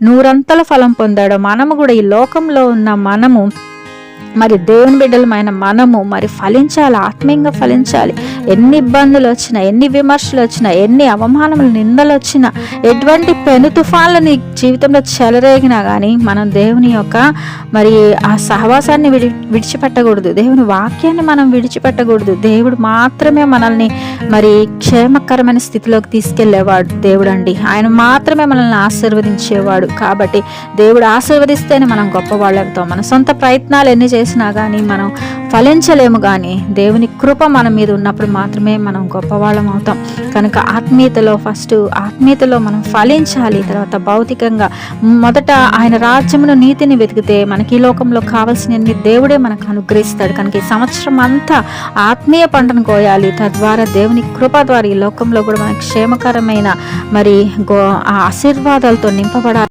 నూరంతల ఫలం పొందాడో మనము కూడా ఈ లోకంలో ఉన్న మనము మరి దేవుని బిడ్డలమైన మనము మరి ఫలించాలి, ఆత్మీయంగా ఫలించాలి. ఎన్ని ఇబ్బందులు వచ్చినా, ఎన్ని విమర్శలు వచ్చినా, ఎన్ని అవమానములు, నిందలు వచ్చినా, ఎటువంటి పెను తుఫాన్లు నీ జీవితంలో చెలరేగినా కానీ మనం దేవుని యొక్క మరి ఆ సహవాసాన్ని విడిచిపెట్టకూడదు. దేవుని వాక్యాన్ని మనం విడిచిపెట్టకూడదు. దేవుడు మాత్రమే మనల్ని మరి క్షేమకరమైన స్థితిలోకి తీసుకెళ్లేవాడు దేవుడు అండి. ఆయన మాత్రమే మనల్ని ఆశీర్వదించేవాడు. కాబట్టి దేవుడు ఆశీర్వదిస్తేనే మనం గొప్పవాళ్ళు అవుతాం. మన సొంత ప్రయత్నాలు ఎన్ని చేసినా కానీ మనం ఫలించలేము. కానీ దేవుని కృప మన మీద ఉన్నప్పుడు మాత్రమే మనం గొప్పవాళ్ళం అవుతాం. కనుక ఆత్మీయతలో మనం ఫలించాలి. తర్వాత భౌతికంగా మొదట ఆయన రాజ్యమును, నీతిని వెతికితే మనకి ఈ లోకంలో కావాల్సినన్ని దేవుడే మనకు అనుగ్రహిస్తాడు. కనుక ఈ సంవత్సరం అంతా ఆత్మీయ పంటను కోయాలి. తద్వారా దేవుని కృప ద్వారా ఈ లోకంలో కూడా మనకి క్షేమకరమైన మరి ఆ ఆశీర్వాదాలతో నింపబడాలి.